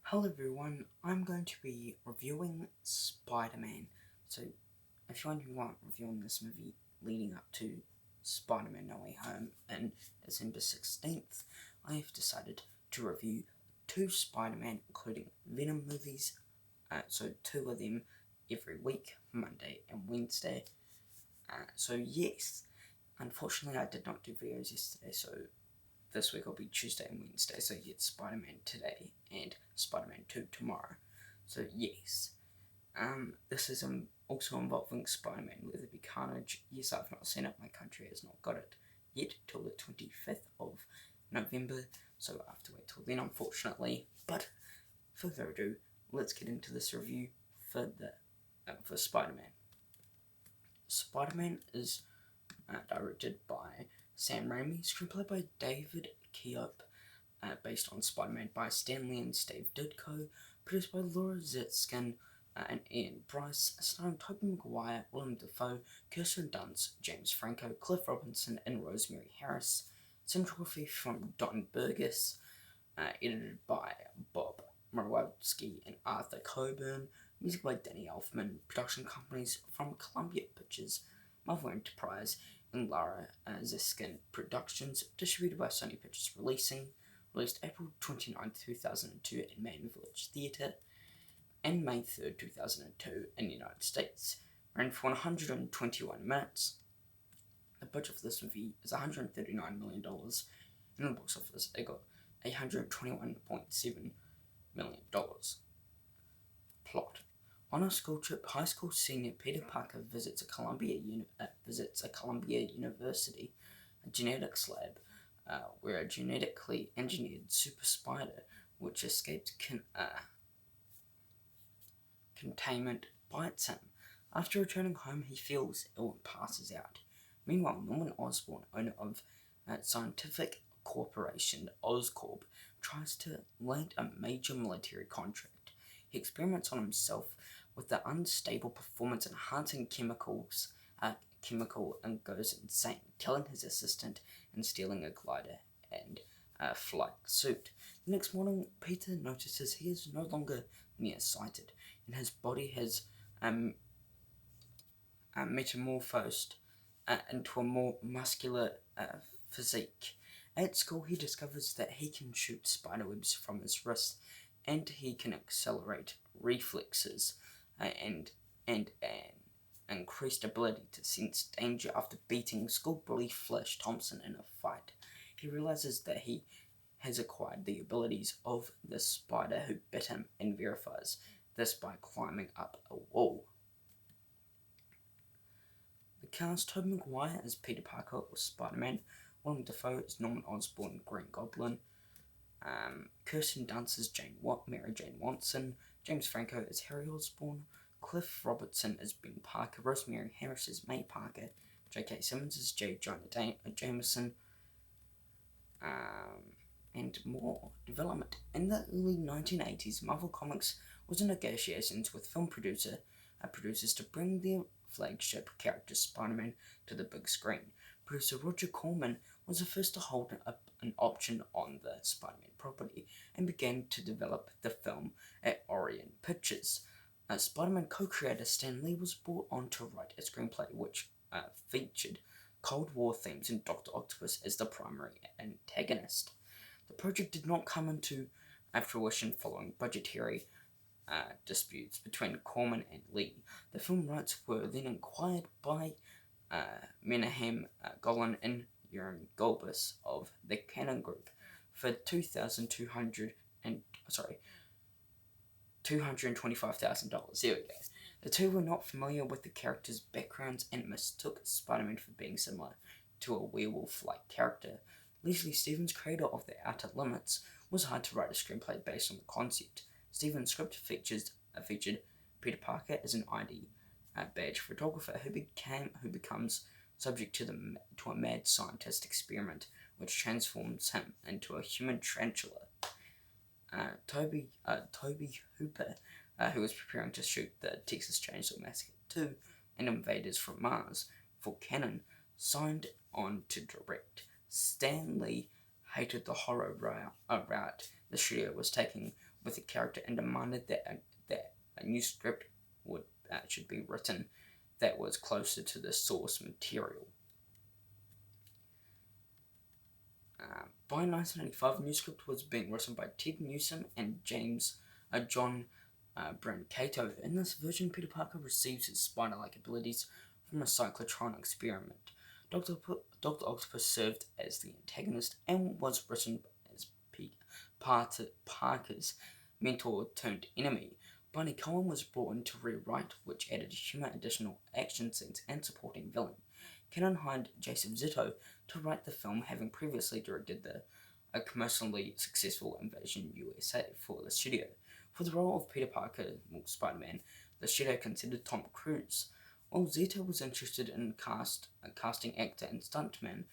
Hello everyone, I'm going to be reviewing Spider-Man. So, if you're wondering why I'm reviewing this movie leading up to Spider-Man No Way Home on December 16th, I have decided to review two Spider-Man, including Venom movies, so two of them every week, Monday and Wednesday. So yes, unfortunately I did not do videos yesterday, so this week will be Tuesday and Wednesday, so you get Spider-Man today and Spider-Man 2 tomorrow. So yes, this is also involving Spider-Man Leatherby Carnage. Yes, I've not seen it, my country has not got it yet till the 25th of November, so I have to wait till then unfortunately. But further ado, let's get into this review for Spider-Man. Spider-Man is directed by Sam Raimi, screenplay by David Keough, based on Spider-Man by Stan Lee and Steve Ditko, produced by Laura Zitskin and Ian Bryce, starring Tobey Maguire, Willem Dafoe, Kirsten Dunst, James Franco, Cliff Robinson, and Rosemary Harris. Cinematography from Don Burgess, edited by Bob Murawski and Arthur Coburn. Music by Danny Elfman. Production companies from Columbia Pictures, Marvel Enterprise, and Lara Ziskin Productions. Distributed by Sony Pictures released April 29, 2002 at Man Village Theatre, and May 3rd, 2002 in the United States. Ran for 121 minutes. The budget for this movie is $139 million. In the box office, it got $121.7 million. Plot. On a school trip, high school senior Peter Parker visits a Columbia University, a genetics lab, where a genetically engineered super spider, which escaped containment, bites him. After returning home, he feels ill and passes out. Meanwhile, Norman Osborn, owner of scientific corporation Oscorp, tries to land a major military contract. He experiments on himself with the unstable performance-enhancing chemical and goes insane, killing his assistant and stealing a glider and a flight suit. The next morning, Peter notices he is no longer nearsighted, and his body has metamorphosed into a more muscular physique. At school, he discovers that he can shoot spiderwebs from his wrist, and he can accelerate reflexes and an increased ability to sense danger after beating school bully Flash Thompson in a fight. He realizes that he has acquired the abilities of the spider who bit him, and verifies this by climbing up a wall. The cast: Tobey Maguire as Peter Parker or Spider-Man, Willem Dafoe as Norman Osborn, Green Goblin, Kirsten Dunst as Mary Jane Watson, James Franco as Harry Osborn, Cliff Robertson as Ben Parker, Rosemary Harris as May Parker, J.K. Simmons as J. Jonah Jameson, and more. Development. In the early 1980s, Marvel Comics was in negotiations with film producers to bring their flagship character Spider-Man to the big screen. Producer Roger Corman was the first to hold up an option on the Spider-Man property and began to develop the film at Orion Pictures. Spider-Man co-creator Stan Lee was brought on to write a screenplay which featured Cold War themes and Dr. Octopus as the primary antagonist. The project did not come into fruition following budgetary disputes between Corman and Lee. The film rights were then acquired by Menahem Golan and Jurgen Golbus of the Cannon Group for $225,000. There we go. The two were not familiar with the characters' backgrounds and mistook Spider-Man for being similar to a werewolf-like character. Leslie Stevens, creator of The Outer Limits, was hired to write a screenplay based on the concept. Stevens' script featured Peter Parker as an ID badge photographer who becomes subject to a mad scientist experiment which transforms him into a human tarantula. Toby Hooper, who was preparing to shoot the Texas Chainsaw Massacre 2 and Invaders from Mars for Canon, signed on to direct. Stan Lee hated the horror route the studio was taking with the character and demanded that a new script should be written that was closer to the source material. By 1995, a new script was being written by Ted Newsom and John Brancato. In this version, Peter Parker receives his spider-like abilities from a cyclotron experiment. Dr. Octopus served as the antagonist and was written as Parker's mentor turned enemy. Barney Cohen was brought in to rewrite, which added humor, additional action scenes, and supporting villain. Cannon hired Joseph Zito to write the film, having previously directed a commercially successful Invasion USA for the studio. For the role of Peter Parker, Spider-Man, the studio considered Tom Cruise. While Zito was interested in casting actor and stuntman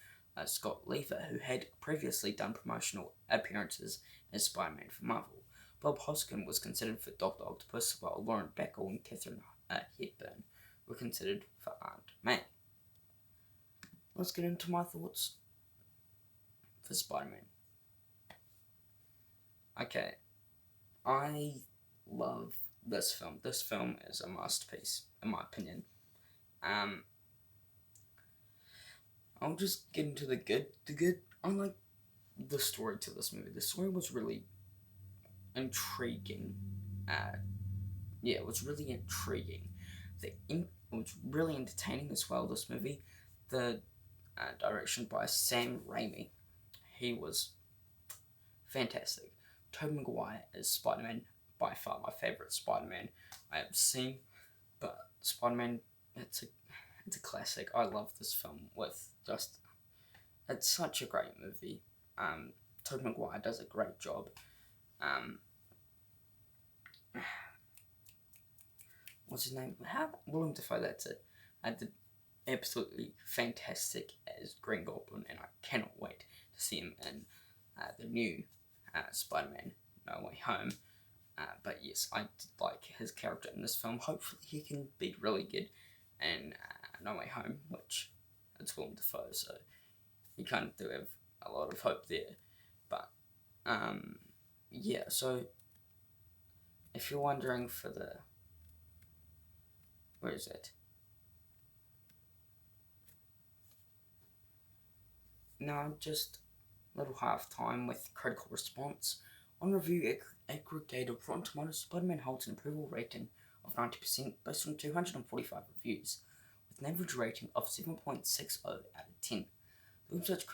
Scott Lever, who had previously done promotional appearances as Spider-Man for Marvel. Bob Hoskin was considered for Dr. Octopus, while Lauren Bacall and Katharine Hepburn were considered for Aunt May. Let's get into my thoughts for Spider-Man. Okay, I love this film. This film is a masterpiece, in my opinion. I'll just get into the good. I like the story to this movie. The story was really intriguing. It was really intriguing. It was really entertaining as well, this movie. The direction by Sam Raimi. He was fantastic. Tobey Maguire is Spider-Man, by far my favourite Spider-Man I have seen. But Spider-Man, it's a classic. I love this film it's such a great movie. Tobey Maguire does a great job. What's his name? Willem Dafoe, that's it. Did absolutely fantastic as Green Goblin, and I cannot wait to see him in the new Spider-Man No Way Home. But yes, I did like his character in this film. Hopefully he can be really good in No Way Home, which it's Willem Dafoe, so you kind of do have a lot of hope there. But so if you're wondering where is it? Now, just a little half-time with critical response. On review aggregator Rotten Tomatoes, Spider-Man holds an approval rating of 90% based on 245 reviews, with an average rating of 7.60 out of 10. The website's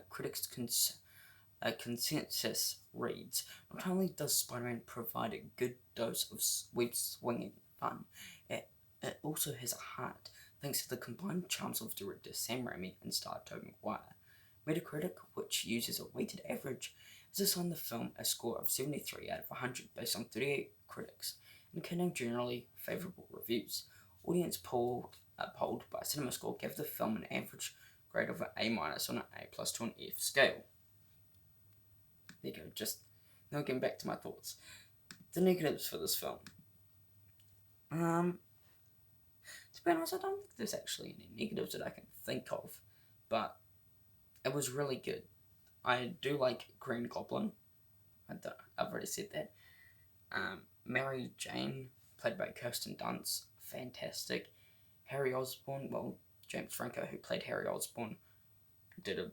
critics' consensus reads, not only does Spider-Man provide a good dose of web-swinging fun, it also has a heart, thanks to the combined charms of director Sam Raimi and star Tobey Maguire. Metacritic, which uses a weighted average, has assigned the film a score of 73 out of 100 based on 38 critics, indicating generally favourable reviews. Audience polled by CinemaScore gave the film an average grade of an A- on an A+ to an F scale. There you go, just now getting back to my thoughts. The negatives for this film. To be honest, I don't think there's actually any negatives that I can think of, but it was really good. I do like Green Goblin. I've already said that. Mary Jane, played by Kirsten Dunst, fantastic. Harry Osborn, James Franco, who played Harry Osborn, did a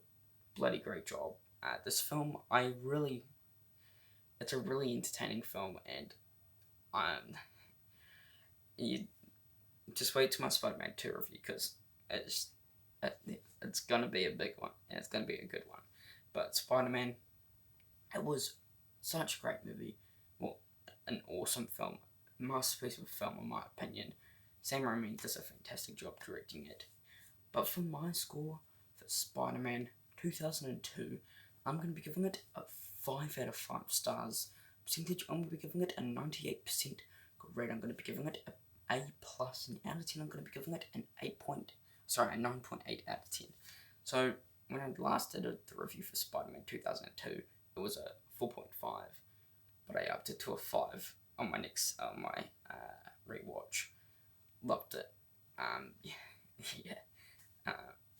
bloody great job. This film, it's a really entertaining film, and you just wait till my Spider-Man 2 review, because it's gonna be a big one, and it's gonna be a good one. But Spider-Man, it was such a great movie. An awesome film. Masterpiece of a film, in my opinion. Sam Raimi does a fantastic job directing it. But for my score for Spider-Man 2002, I'm going to be giving it a 5 out of 5 stars. Percentage, I'm going to be giving it a 98% grade. I'm going to be giving it a A+, and out of 10, I'm going to be giving it an 9.8 out of 10. So, when I last did the review for Spider-Man 2002, it was a 4.5, but I upped it to a 5 on my rewatch. Loved it.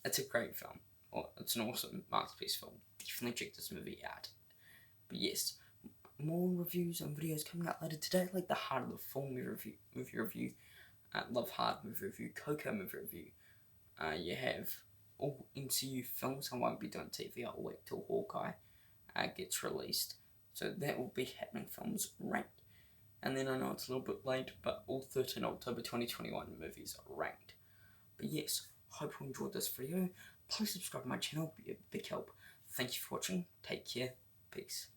It's a great film. It's an awesome masterpiece film. Definitely check this movie out. But yes, more reviews and videos coming out later today, like the Heart of the Film movie review, Love Hard movie review, Coco movie review. You have all MCU films. I won't be doing TV. I'll wait till Hawkeye gets released. So that will be happening. Films ranked. And then I know it's a little bit late, but all 13 October 2021 movies are ranked. But yes, hope you enjoyed this video. Please subscribe to my channel, it'd be a big help. Thank you for watching. Take care. Peace.